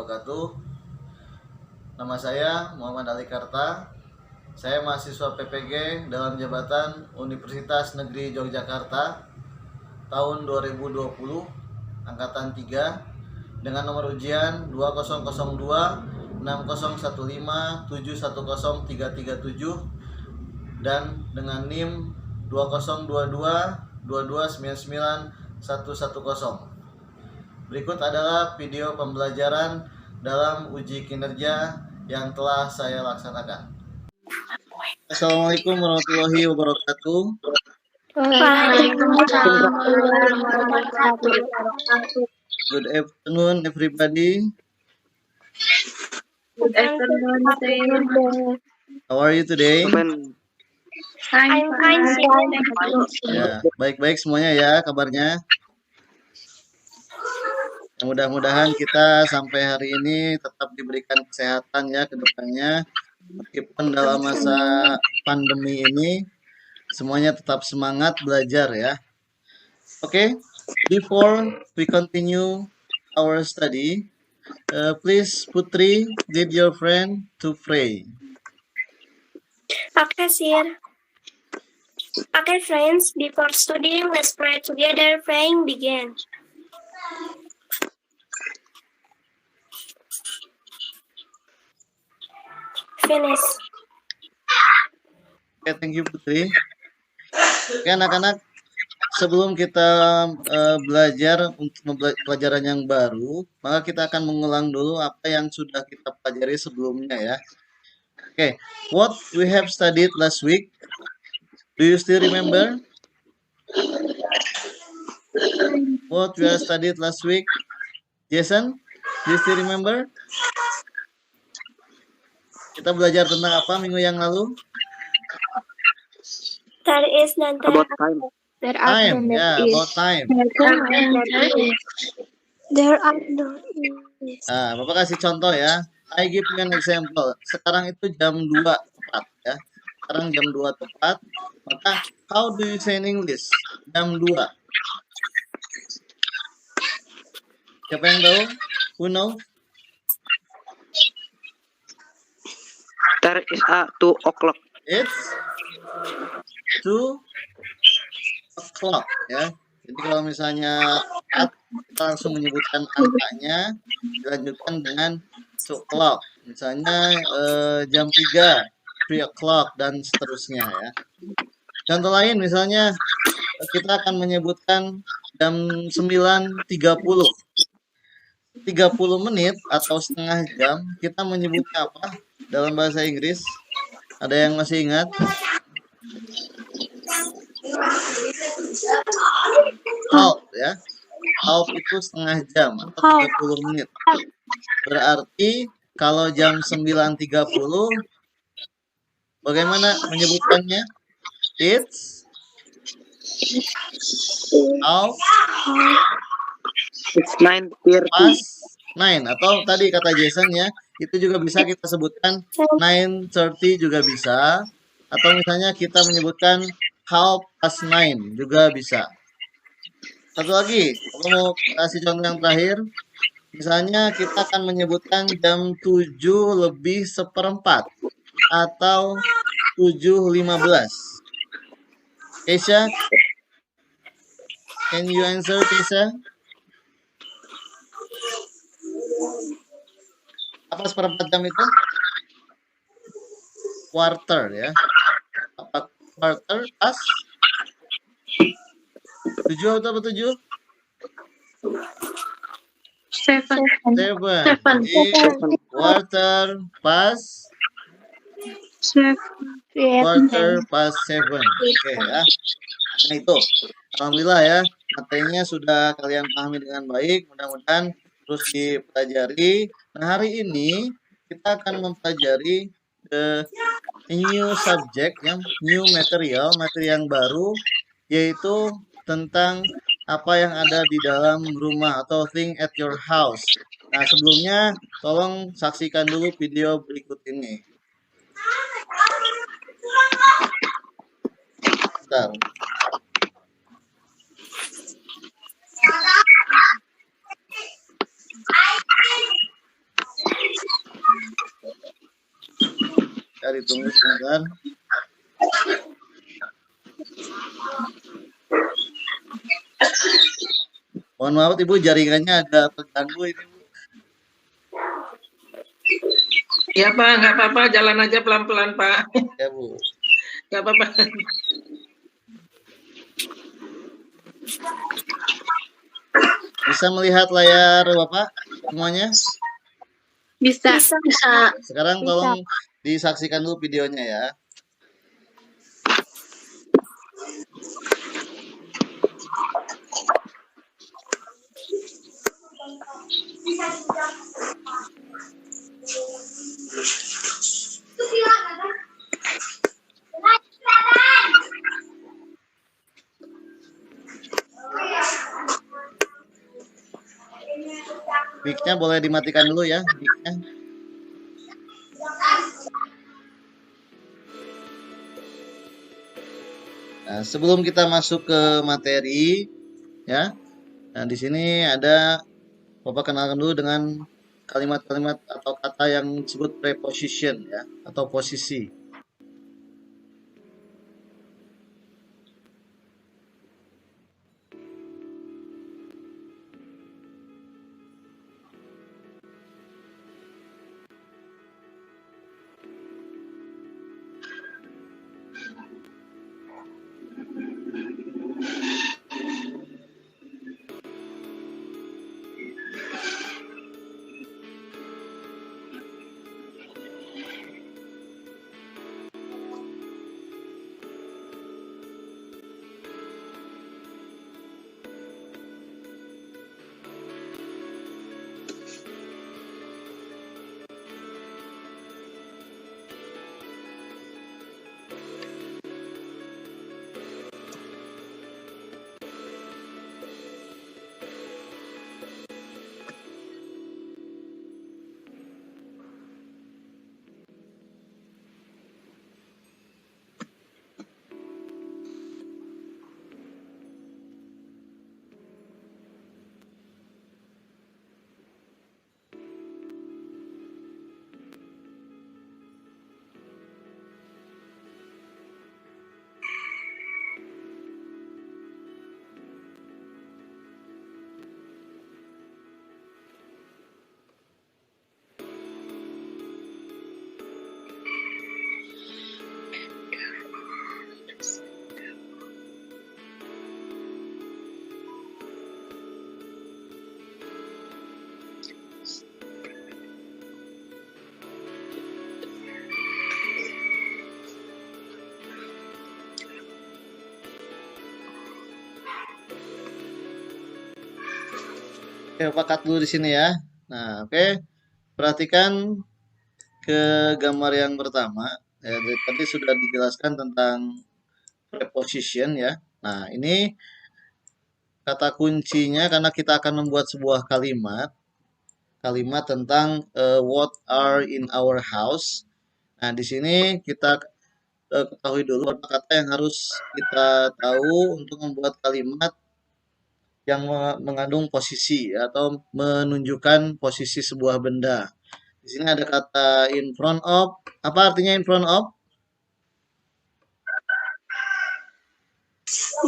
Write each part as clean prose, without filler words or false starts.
wabarakatuh. Nama saya Muhammad Ali Karta. Saya mahasiswa PPG dalam jabatan Universitas Negeri Yogyakarta tahun 2020 angkatan 3 dengan nomor ujian 2002 6015 710337 dan dengan NIM 2022 2299 110. Berikut adalah video pembelajaran dalam uji kinerja yang telah saya laksanakan. Assalamualaikum warahmatullahi wabarakatuh. Waalaikumsalam warahmatullahi wabarakatuh. Good afternoon, everybody. Good afternoon. How are you today? I'm fine, sir. Ya, baik-baik semuanya ya kabarnya. Mudah-mudahan kita sampai hari ini tetap diberikan kesehatan ya ke depannya. Meskipun dalam masa pandemi ini semuanya tetap semangat belajar ya. Okay, before we continue our study, please Putri lead your friend to pray. Okay, sir. Okay, friends, before studying, let's pray together. Praying begin. Finish. Oke, thank you Putri. Oke anak-anak, sebelum kita belajar untuk pelajaran yang baru, maka kita akan mengulang dulu apa yang sudah kita pelajari sebelumnya ya. Oke, what we have studied last week, do you still remember? What we have studied last week? Jason, do you still remember? Kita belajar tentang apa minggu yang lalu? There is none. About time. Time, ya, about time. There are no is. Nah, Bapak kasih contoh ya. I give you an example. Sekarang itu jam 2 tepat ya. Sekarang jam 2 tepat. Maka how do you say in English? Jam 2. Siapa yang tahu? Who know? There is a 2 o'clock. It's 2 o'clock ya. Jadi kalau misalnya kita langsung menyebutkan angkanya, dilanjutkan dengan 2 o'clock. Misalnya jam 3, 3 o'clock dan seterusnya ya. Contoh lain misalnya kita akan menyebutkan jam 9.30. 30 menit atau setengah jam kita menyebutnya apa dalam bahasa Inggris? Ada yang masih ingat? Half ya. Half itu setengah jam atau 30 menit. Berarti kalau jam 9.30 bagaimana menyebutkannya? It's half It's 9:30. past 9 atau tadi kata Jason ya, itu juga bisa kita sebutkan 9:30 juga bisa, atau misalnya kita menyebutkan half past 9 juga bisa. Satu lagi, aku mau kasih contoh yang terakhir. Misalnya kita akan menyebutkan jam 7:04 atau 7:15. Keisha, can you answer Keisha? Apa seperempat jam itu? Quarter ya. Apa quarter pas? 7 atau 7? 7. 7. Jadi quarter pas 7. Oke ya. Nah itu. Alhamdulillah ya. Materinya sudah kalian pahami dengan baik. Mudah-mudahan terus dipelajari. Nah hari ini kita akan mempelajari new subject yang new material, materi yang baru, yaitu tentang apa yang ada di dalam rumah atau thing at your house. Nah sebelumnya tolong saksikan dulu video berikut ini. Bentar. Ya, ditunggu sebentar. Mohon maaf Ibu, jaringannya agak terganggu ini Bu. Ya Pak, nggak apa-apa, jalan aja pelan-pelan Pak. Ya Bu. Nggak apa-apa. Bisa melihat layar Bapak semuanya? Bisa. Sekarang tolong disaksikan dulu videonya ya. Mic-nya boleh dimatikan dulu ya, mic-nya. Nah, sebelum kita masuk ke materi, ya. Nah, di sini ada Bapak kenalkan dulu dengan kalimat-kalimat atau kata yang disebut preposition ya, atau posisi. Oke, Bapak cut dulu di sini ya. Nah, oke. Perhatikan ke gambar yang pertama. Ya, tadi sudah dijelaskan tentang preposition ya. Nah, ini kata kuncinya karena kita akan membuat sebuah kalimat tentang what are in our house. Nah, di sini kita ketahui dulu beberapa kata yang harus kita tahu untuk membuat kalimat yang mengandung posisi atau menunjukkan posisi sebuah benda. Di sini ada kata in front of. Apa artinya in front of?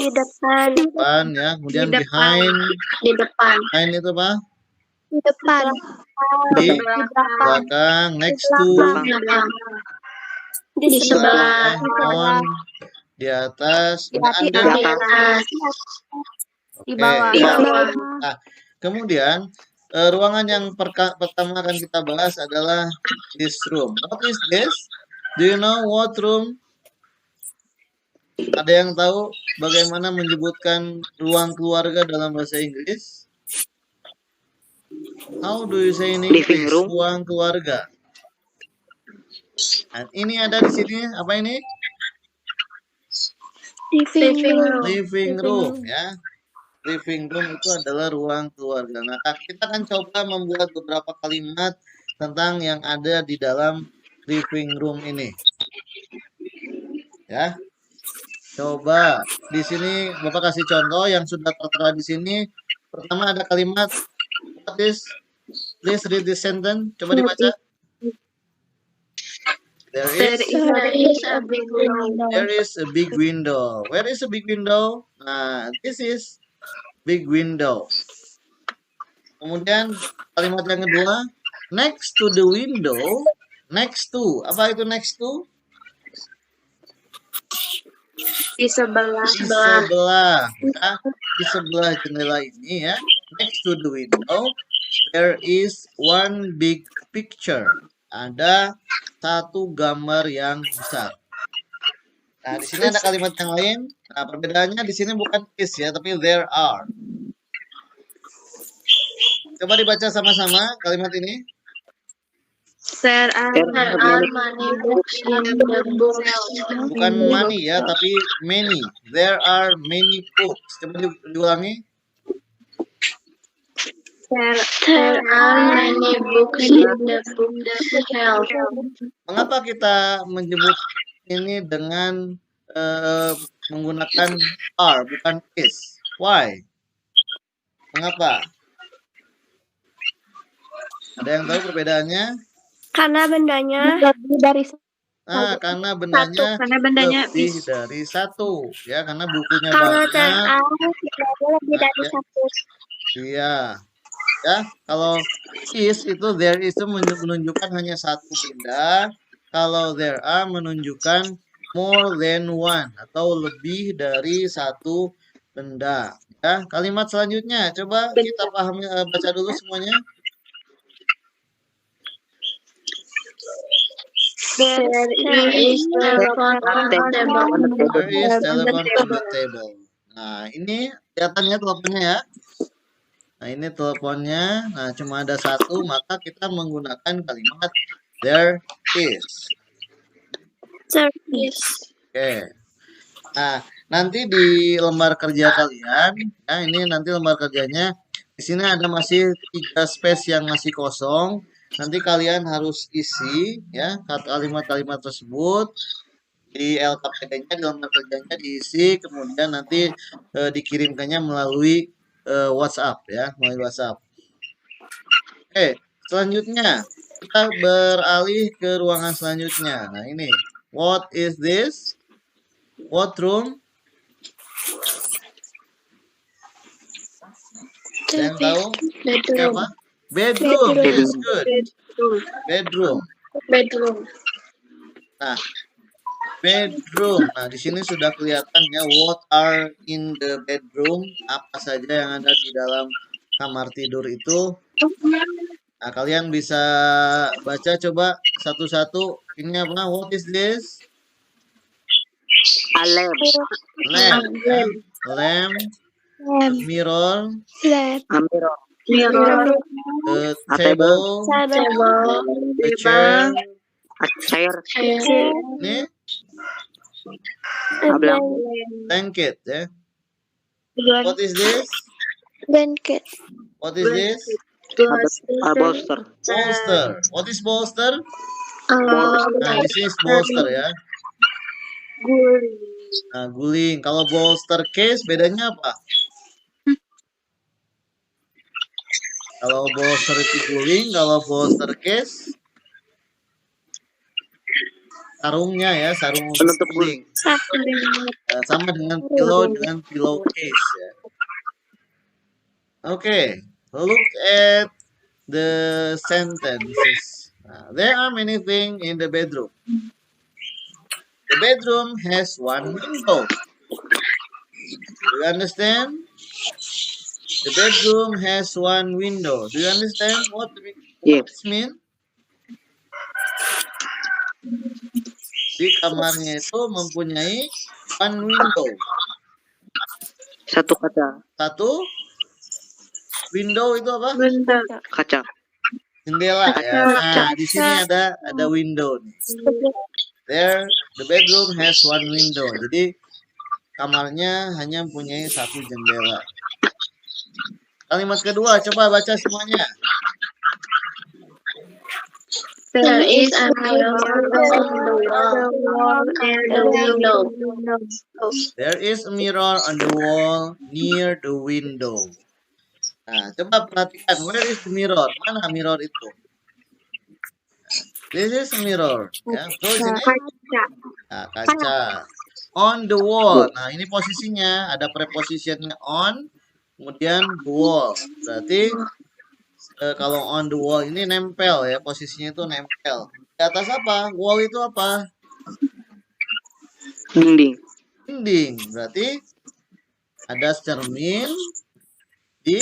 Di depan. Depan ya. Kemudian behind. Di depan. Behind itu apa? Di depan. Di belakang. Next to. Di sebelah. On. Di atas. Di Under. atas. Oke. Di bawah. Nah, kemudian ruangan yang pertama akan kita bahas adalah this room. What is this? Do you know what room? Ada yang tahu bagaimana menyebutkan ruang keluarga dalam bahasa Inggris? How do you say in English? Living room. Ruang keluarga. Nah, ini ada di sini apa ini? Living room ya. Living room itu adalah ruang keluarga. Nah, kita akan coba membuat beberapa kalimat tentang yang ada di dalam living room ini. Ya. Coba di sini Bapak kasih contoh yang sudah tertera di sini. Pertama ada kalimat what is? Please read this sentence. Coba dibaca. There There is is a big window. there is a big window. Where is a big window? Nah, this is big window. Kemudian kalimat yang kedua, next to the window. Next to, apa itu next to? Di sebelah. Di sebelah, ya, di sebelah jendela ini ya. Next to the window, there is one big picture. Ada satu gambar yang besar. Nah, di sini ada kalimat yang lain. Nah, perbedaannya di sini bukan is ya, tapi there are. Coba dibaca sama-sama kalimat ini. There are many books in the bookshelf. Bukan money ya, tapi many. There are many books. Coba diulangi. There are many books in the bookshelf. Mengapa kita menyebut ini dengan menggunakan are, bukan is? Why? Mengapa? Ada yang tahu perbedaannya? Karena bendanya Lebih dari Karena bendanya lebih dari satu. Ya, karena bukunya kalau banyak. lebih dari Ya. satu. Iya. Ya, kalau is itu there is itu menunjukkan hanya satu benda. Kalau there are menunjukkan more than one atau lebih dari satu benda. Ya, kalimat selanjutnya coba kita pahami, baca dulu semuanya. There is telephone on the table. There is telephone on the table. Nah, ini kelihatannya teleponnya ya. Nah, ini teleponnya. Nah, cuma ada satu, maka kita menggunakan kalimat there is. Service. Oke. Nah, nanti di lembar kerja kalian, ya ini nanti lembar kerjanya. Di sini ada masih 3 space yang masih kosong. Nanti kalian harus isi ya kalimat-kalimat tersebut di LKPD-nya, di lembar kerjanya diisi, kemudian nanti dikirimkannya melalui WhatsApp ya, melalui WhatsApp. Oke, selanjutnya kita beralih ke ruangan selanjutnya. Nah, ini what is this? What room? Ada yang tahu? Apa? Bedroom. Yes, good. Bedroom. Nah, bedroom. Nah, di sini sudah kelihatan ya what are in the bedroom, apa saja yang ada di dalam kamar tidur itu. Nah, kalian bisa baca coba satu-satu. Ini apa? What is this? A lamp. Lamp. Ya. Lamp. Mirror. Mirror. The table. The chair. Ini blanket ya. What is this? Blanket. What is this? Bolster. Bolster. What is bolster? Nah, this is bolster ya. Nah, guling. Kalau bolster case bedanya apa? Kalau bolster itu guling, kalau bolster case sarungnya ya, sarung untuk guling. Nah, sama dengan pillow case ya. Oke, look at the sentences. There are many things in the bedroom. The bedroom has one window. Do you understand? The bedroom has one window. Do you understand what this mean? Di kamarnya itu mempunyai one window. Satu kaca. Satu window itu apa? Kaca. Jendela ya. Nah, di sini ada window nih. There, the bedroom has one window. Jadi kamarnya hanya mempunyai satu jendela. Kalimat kedua, coba baca semuanya. There is a mirror on the wall near the window. There is a mirror on the wall near the window. Nah, coba perhatikan, where is the mirror? Mana mirror itu? This is a mirror. Ya, betul di sini. Kaca. Nah, kaca. On the wall. Nah, ini posisinya ada prepositionnya on, kemudian the wall. Berarti kalau on the wall ini nempel ya, posisinya itu nempel. Di atas apa? Wall itu apa? Dinding. Dinding. Berarti ada cermin di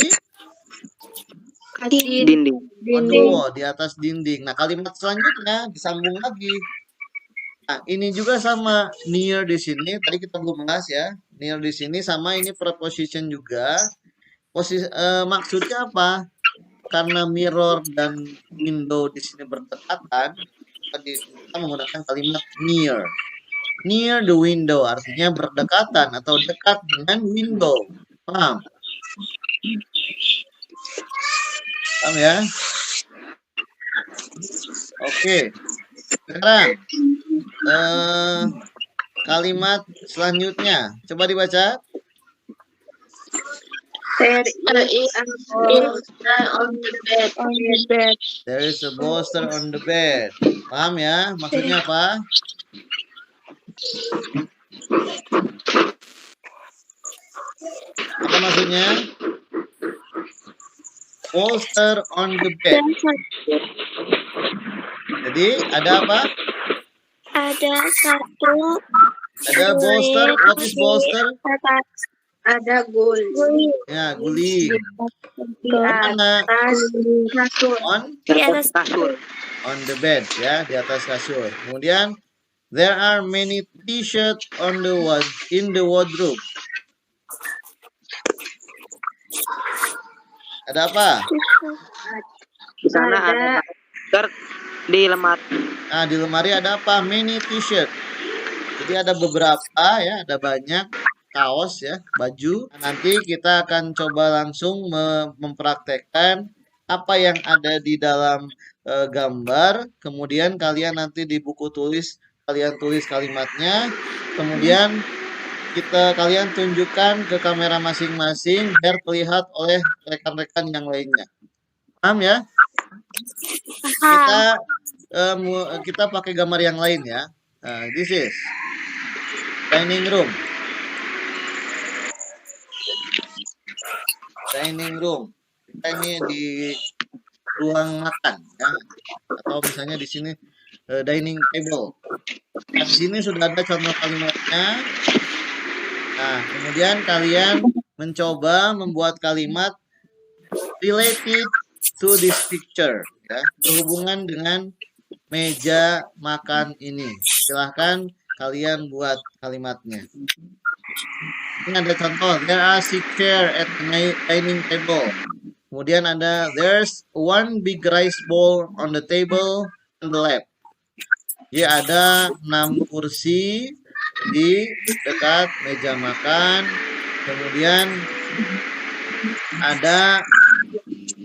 Dinding. on the wall, di atas dinding. Nah, kalimat selanjutnya disambung lagi. Nah, ini juga sama near di sini. Tadi kita belum bahas ya. Near di sini sama ini preposition juga. Maksudnya apa? Karena mirror dan window di sini berdekatan, kita menggunakan kalimat near. Near the window artinya berdekatan atau dekat dengan window. Paham? Paham ya? Oke. Sekarang kalimat selanjutnya. Coba dibaca. There is a bolster on the bed. There is a bolster on the bed. Paham ya? Maksudnya apa? Apa maksudnya? Bolster on the bed. Jadi ada apa? Ada satu. Ada bolster. What is bolster? Ada guling. Ya, guling. Di Mana? atas kasur. Di atas kasur. On the bed ya, di atas kasur. Kemudian there are many t-shirt in the wardrobe. Ada apa? Di sana ada shirt di lemari. Nah, di lemari ada apa? Many t-shirt. Jadi ada beberapa ya, ada banyak kaos ya, baju. Nanti kita akan coba langsung mempraktekkan apa yang ada di dalam gambar. Kemudian kalian nanti di buku tulis kalian tulis kalimatnya. Kemudian kalian tunjukkan ke kamera masing-masing biar terlihat oleh rekan-rekan yang lainnya. Paham ya? Kita pakai gambar yang lain ya. This is dining room. Dining room. Kita ini di ruang makan ya. Atau misalnya di sini dining table. Nah, di sini sudah ada contoh kalimatnya. Nah, kemudian kalian mencoba membuat kalimat related to this picture ya, berhubungan dengan meja makan ini. Silahkan kalian buat kalimatnya. Ini ada contoh, there are 6 chairs at the dining table. Kemudian ada there's one big rice bowl on the table on the left. Jadi ada 6 kursi di dekat meja makan. Kemudian ada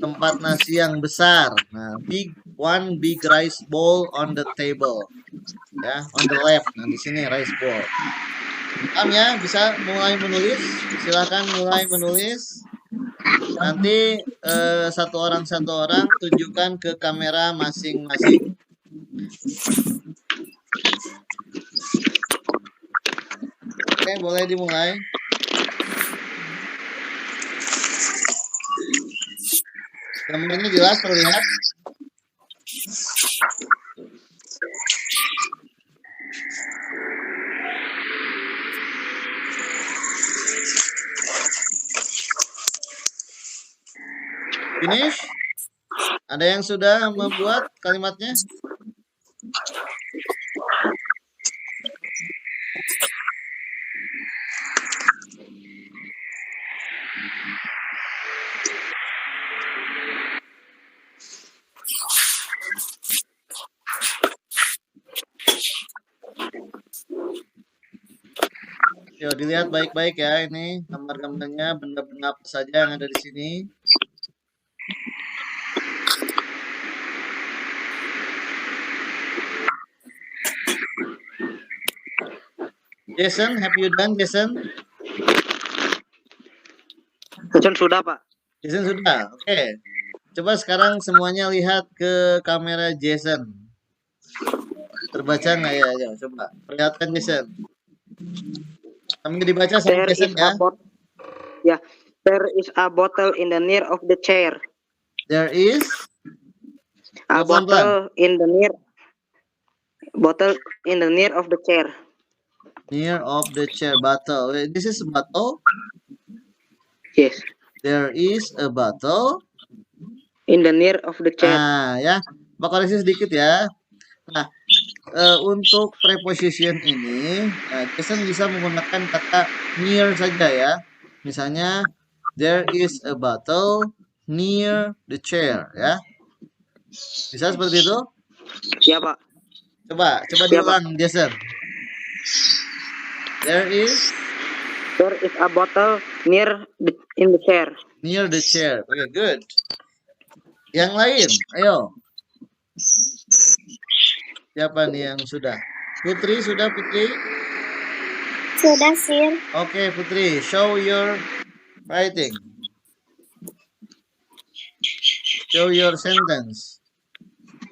tempat nasi yang besar. Nah, one big rice bowl on the table. Ya, on the left. Nah, di sini rice bowl. Paham ya? Bisa mulai menulis? Silakan mulai menulis. Nanti satu orang tunjukkan ke kamera masing-masing. Oke, boleh dimulai. Gambarnya jelas terlihat. Finish? Ada yang sudah membuat kalimatnya? Yuk dilihat baik-baik ya, ini gambar-gambarnya, benda-benda apa saja yang ada di sini. Jason, have you done, Jason? Jason sudah, Pak. Jason sudah, oke. Coba sekarang semuanya lihat ke kamera Jason. Terbaca nggak ya? Ya, coba perlihatkan Jason. Sambil dibaca sama There Jason is ya. a bottle. Yeah. There is a bottle in the near of the chair. There is A pelan-pelan. bottle in the near of the chair. Near of the chair bottle. This is bottle. Yes. There is a bottle. In the near of the chair. Nah, ya. Pak koreksi sedikit ya. Nah, untuk preposition ini, Jason bisa menggunakan kata near saja ya. Misalnya, there is a bottle near the chair ya. Bisa seperti itu? Ya, Pak. Coba Ya, diulang, Jason. There is a bottle in the chair. near the chair. Oke, good. Yang lain, ayo. Siapa nih yang sudah? Putri, sudah Putri? Sudah, Sir. Oke, Putri, show your writing. Show your sentence.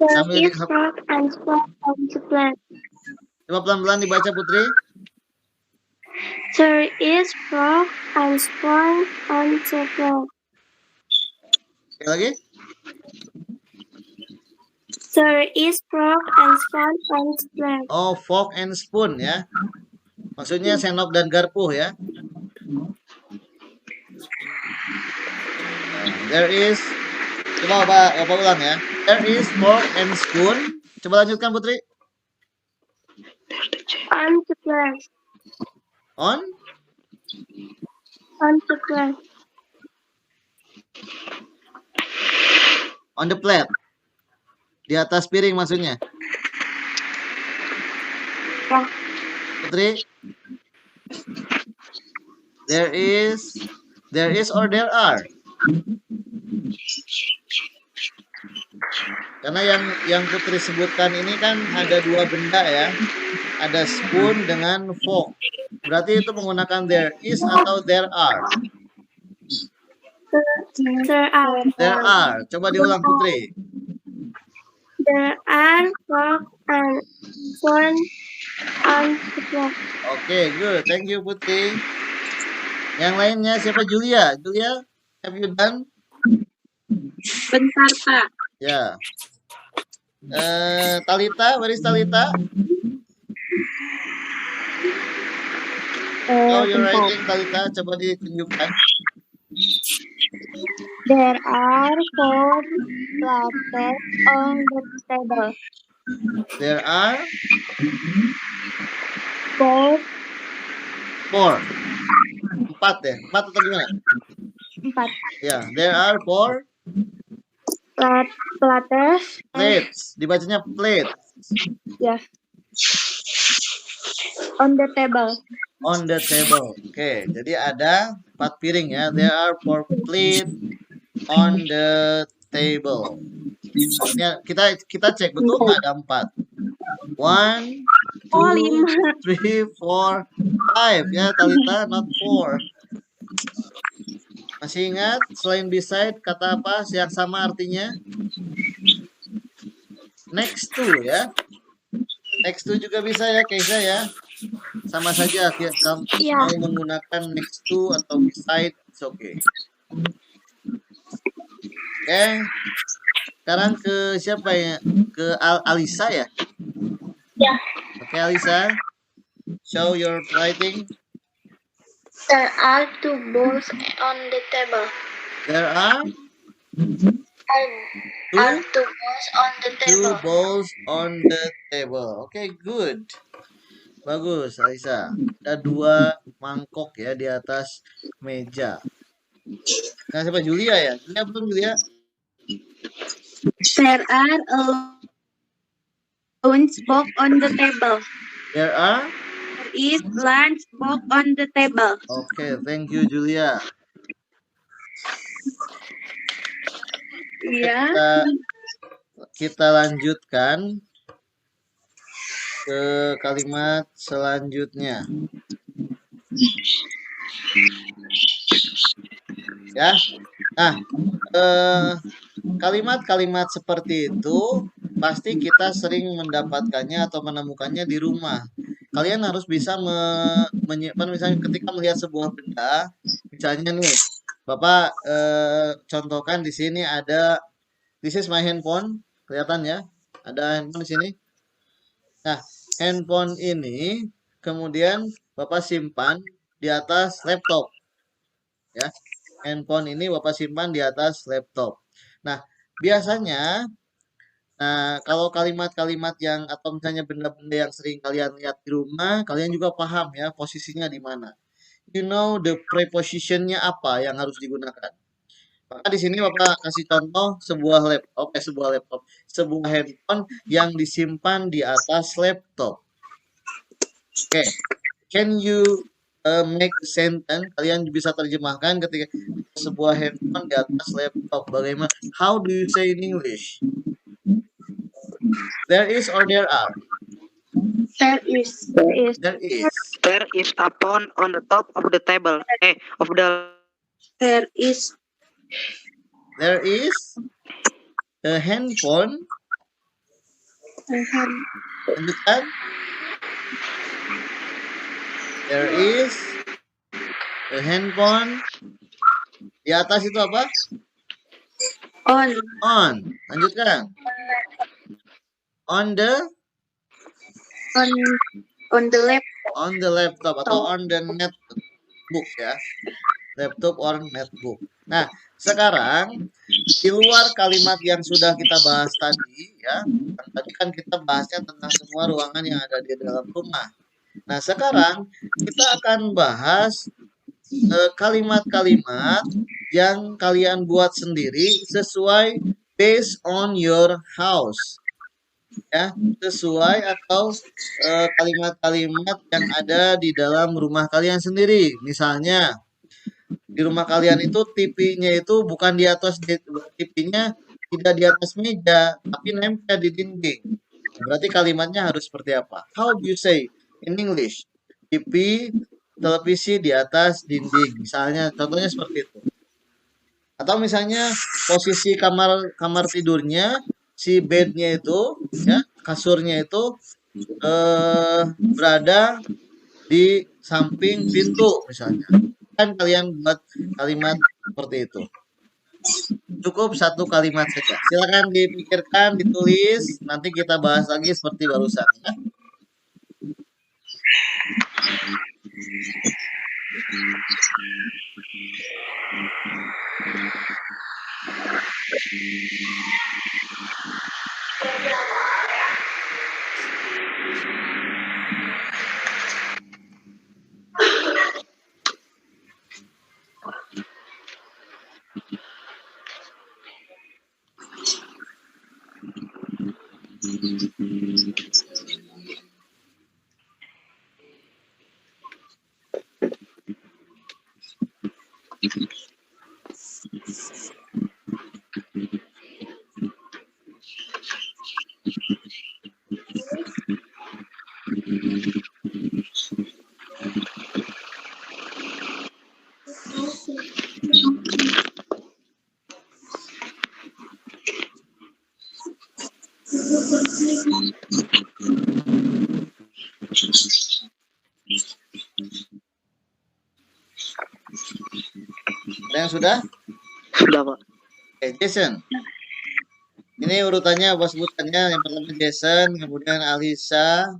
There Sambil is frog and spawn on the plant. Coba pelan-pelan dibaca, Putri. There is frog and spawn on the plant. Sekali lagi. There is frog and spawn on the plant. Oh, fork and spoon ya. Maksudnya sendok dan garpu ya. There is, coba Bapak ulang ya. There is fork and spoon. Coba lanjutkan Putri. On the plant. On The plant. on the plate. Di atas piring maksudnya. Ya. Putri. There is or there are. Karena yang Putri sebutkan ini kan ada dua benda ya. Ada spoon dengan fork. Berarti itu menggunakan there is atau there are. There are. There are. Coba diulang Putri. There are frog and spawn on the plant. Oke, good. Thank you Putri. Yang lainnya siapa? Julia. Julia, have you done? Bentar, Pak. Ya. Talita, where is Talita? Oh, you're writing Talita. Coba ditunjukkan. There are four plates on the table. There are Four four. Empat ya? Empat atau gimana? empat Ya, there are four plates. plates. Dibacanya plate. Ya. On the table. On the table. Oke, jadi ada 4 piring ya. There are 4 plate on the table. Artinya kita cek betul nggak ada 4? 1, 2, 3, 4, 5 ya Talita, not 4. Masih ingat selain beside kata apa yang sama artinya? Next to ya. Next to juga bisa ya Keisha ya. Sama saja kamu mau menggunakan next to atau beside, it's okay. Oke. Sekarang ke siapa ya? Ke Alisa ya? Ya. Oke Alisa. Show your writing. There are two bowls on the table. There are two bowls on the two table. bowls on the table. Oke, good. Bagus, Alisa. Ada 2 mangkok ya di atas meja. Nah, siapa? Julia ya? Julia belum Julia? There are a lunch box on the table. There are? There is lunch box on the table. Oke, thank you Julia. Iya. Kita lanjutkan ke kalimat selanjutnya. Ya. Nah, kalimat-kalimat seperti itu pasti kita sering mendapatkannya atau menemukannya di rumah. Kalian harus bisa menyimpan, misalnya ketika melihat sebuah benda, misalnya nih, Bapak contohkan di sini ada, this is my handphone, kelihatan ya, ada handphone di sini. Nah, handphone ini kemudian Bapak simpan di atas laptop, ya. Handphone ini Bapak simpan di atas laptop. Nah, biasanya, nah, kalau kalimat-kalimat yang atau misalnya benda-benda yang sering kalian lihat di rumah, kalian juga paham ya posisinya di mana. You know the prepositionnya apa yang harus digunakan. Maka di sini Bapak kasih contoh sebuah handphone yang disimpan di atas laptop. Oke, can you make a sentence? Kalian bisa terjemahkan ketika sebuah handphone di atas laptop. Bagaimana? How do you say in English? There is or there are? There is. There is. There is a phone on the top of the table. Of the. There is. There is a handphone. Lanjutkan. There is a handphone. Di atas itu apa? On. On. Lanjutkan. On the left. on the laptop atau on the netbook ya. Laptop or netbook. Nah, sekarang di luar kalimat yang sudah kita bahas tadi ya. Tadi kan kita bahasnya tentang semua ruangan yang ada di dalam rumah. Nah, sekarang kita akan bahas kalimat-kalimat yang kalian buat sendiri sesuai based on your house. Ya, sesuai atau kalimat-kalimat yang ada di dalam rumah kalian sendiri. Misalnya di rumah kalian itu TV-nya itu bukan di atas, TV-nya tidak di atas meja, tapi nempel di dinding. Berarti kalimatnya harus seperti apa? How do you say in English? TV, televisi di atas dinding. Misalnya, contohnya seperti itu. Atau misalnya posisi kamar tidurnya, si bednya itu, ya, kasurnya itu berada di samping pintu misalnya. Kan kalian buat kalimat seperti itu. Cukup satu kalimat saja. Silakan dipikirkan, ditulis. Nanti kita bahas lagi seperti barusan. Ya. Ada yang sudah? Sudah, Pak. Oke, Jason. Ini urutannya apa sebutannya? Yang pertama Jason, kemudian Alisa,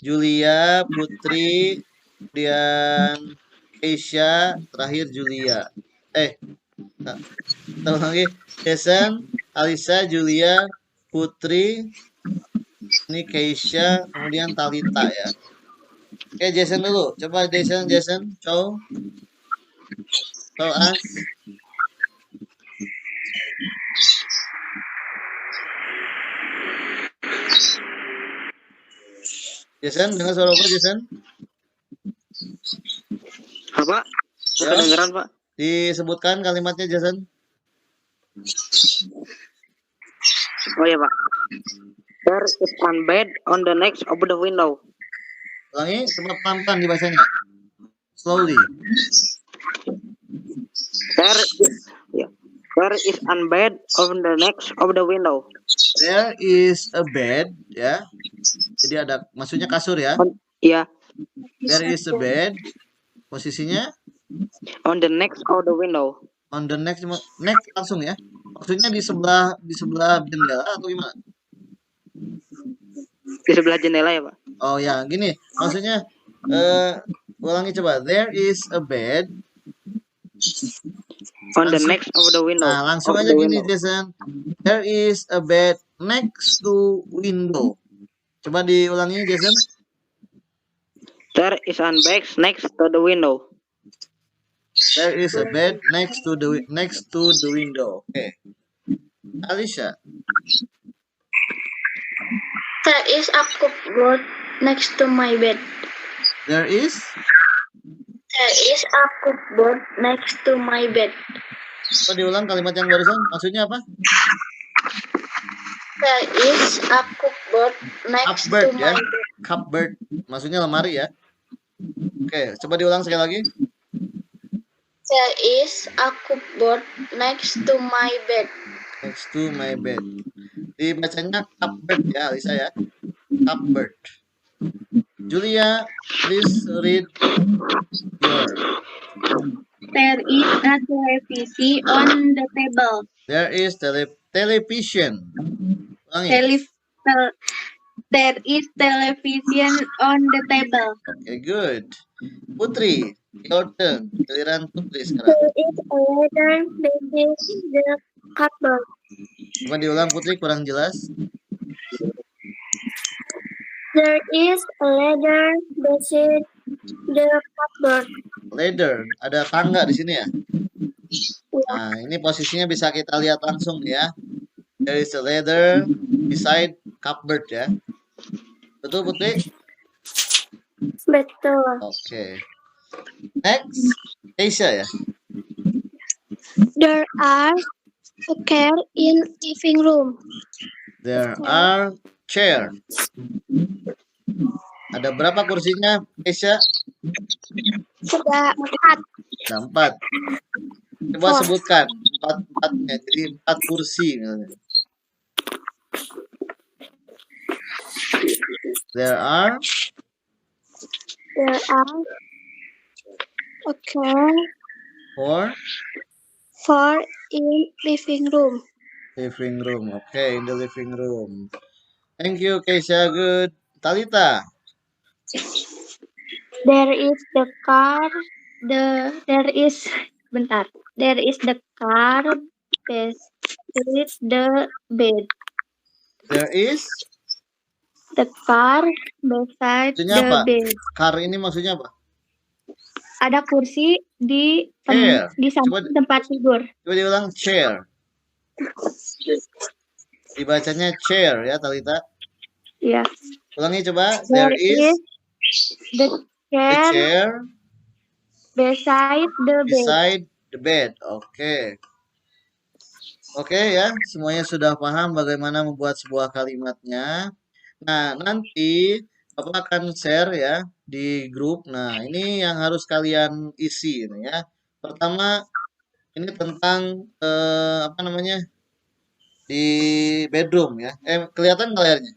Julia, Putri, kemudian Keisha, terakhir Julia. Lagi Jason, Alisa, Julia, Putri, ini Keisha, kemudian Talita ya. Oke, Jason dulu. Coba Jason, show us. Jason, dengar suara apa, Jason? Apa? Ya. Kedengeran, Pak. Disebutkan kalimatnya, Jason. Oh ya, Pak. There is one bed on the next of the window. Ulangi, coba pelan-pelan dibacanya. Slowly. There is one bed on the next of the window. There is a bed, ya. Jadi ada, maksudnya kasur ya. Yeah, There is a bed. Posisinya on the next of the window. on the next langsung ya. Maksudnya di sebelah jendela atau gimana? Di sebelah jendela ya, Pak. Oh ya, gini. Maksudnya ulangi coba. There is a bed. On the next of the window. Nah, langsung Of aja the gini, window. Jason. There is a bed next to window. Coba diulangi, Jason. There is an bed next to the window. There is a bed next to the window. Oke. Alicia. There is a cupboard next to my bed. There is A cupboard next to my bed. Coba diulang kalimat yang barusan. Maksudnya apa? There is a cupboard next Cupboard to ya. my bed. Cupboard. Maksudnya lemari ya. Oke, coba diulang sekali lagi. There is a cupboard next to my bed. Next to my bed. Dibacanya cupboard ya, Alisa ya. Cupboard. Julia, please read your. There is a television on the table. There is television. Ulangi. There is television on the table. Oke, good. Putri, your turn. Giliran Putri sekarang. There is a ladder beside the cupboard. Coba diulang Putri, kurang jelas. There is a ladder beside the cupboard. Ladder, ada tangga di sini ya. Nah, ini posisinya bisa kita lihat langsung ya. There is a ladder beside cupboard ya. Betul Putri? Betul. Oke. Next, Asia ya. There are a chair in living room. There are chair. Ada berapa kursinya, Asia? Sudah 4. Ada 4. Coba sebutkan empatnya. Jadi 4 kursi. There are a chair four in living room. living room. Okay, in the living room. Thank you, Keisha. Good. Talita. There is the car. There is the car beside the bed. There is. The car beside Maksudnya the apa? bed. Car ini maksudnya apa? Ada kursi di Chair. di samping tempat tidur. Coba diulang, chair. Dibacanya chair ya, Talita. Ya. Ulangi coba. There There is the the chair chair beside the bed. beside the bed. Oke. Oke ya, semuanya sudah paham bagaimana membuat sebuah kalimatnya. Nah, nanti Bapak akan share ya di grup. Nah, ini yang harus kalian isi ini ya. Pertama, ini tentang apa namanya? Di bedroom ya. Kelihatan nggak layarnya?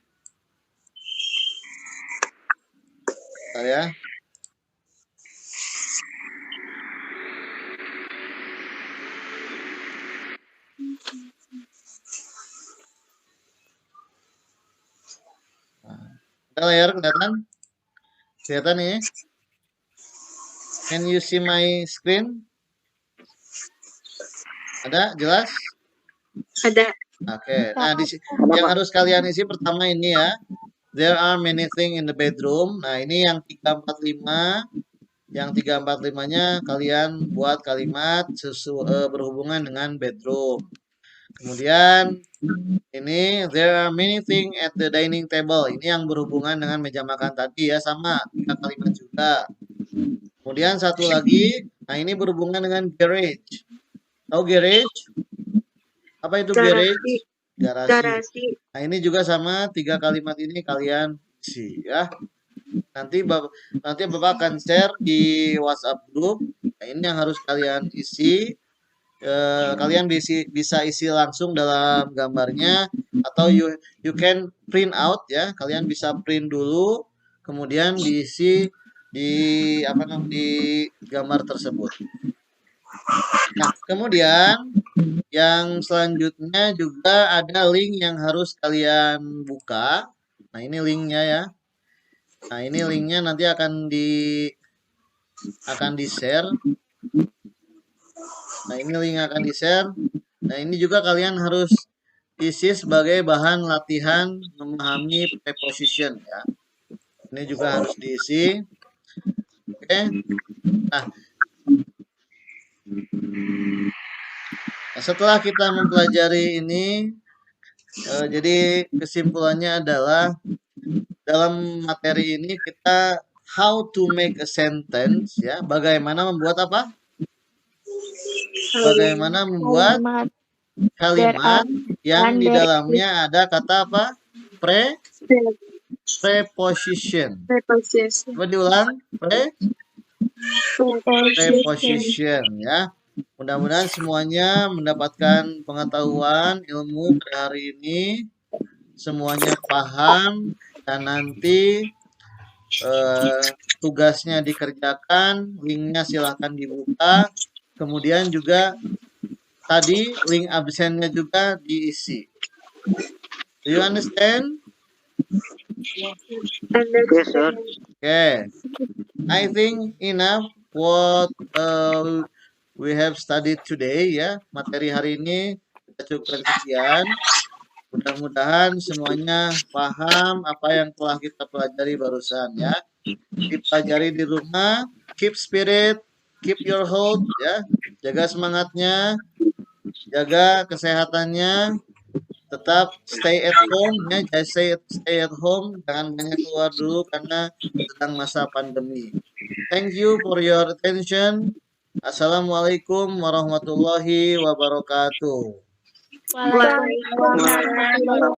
Bentar ya. Ada layar kelihatan? Kelihatan nih. Can you see my screen? Ada? Jelas? Ada. Oke. Nah, yang harus kalian isi pertama ini ya. There are many things in the bedroom. Nah, ini yang 345. Yang 345-nya kalian buat kalimat berhubungan dengan bedroom. Kemudian ini there are many things at the dining table. Ini yang berhubungan dengan meja makan tadi ya, sama 3 kalimat juga. Kemudian satu lagi, nah ini berhubungan dengan garage. Tahu garage? Apa itu garage? Garasi. Nah ini juga sama 3 kalimat ini kalian isi ya. Nanti Bapak akan share di WhatsApp group. Nah, ini yang harus kalian isi. kalian bisa isi langsung dalam gambarnya atau you can print out ya. Kalian bisa print dulu kemudian diisi di di gambar tersebut. Nah, kemudian yang selanjutnya juga ada link yang harus kalian buka. Nah, ini linknya ya. Nah, ini linknya nanti akan di-share. Nah, ini link akan di-share. Nah, ini juga kalian harus isi sebagai bahan latihan memahami preposition ya. Ini juga harus diisi. Oke. Nah, setelah kita mempelajari ini, jadi kesimpulannya adalah dalam materi ini kita how to make a sentence ya, bagaimana membuat apa? Bagaimana membuat kalimat yang di dalamnya ada kata apa? Preposition. Coba diulang. Preposition ya. Mudah-mudahan semuanya mendapatkan pengetahuan ilmu pada hari ini, semuanya paham dan nanti tugasnya dikerjakan, linknya silahkan dibuka, kemudian juga tadi link absennya juga diisi. Do you understand? Yes, sir. Okay, I think enough what we have studied today ya. Materi hari ini kita cukupkan sekian. Mudah-mudahan semuanya paham apa yang telah kita pelajari barusan ya. Dipelajari di rumah, keep spirit, keep your health ya. Jaga semangatnya, jaga kesehatannya, tetap stay at home ya. Stay at home, jangan banyak keluar dulu karena sedang masa pandemi. Thank you for your attention. Assalamualaikum warahmatullahi wabarakatuh. Waalaikumsalam.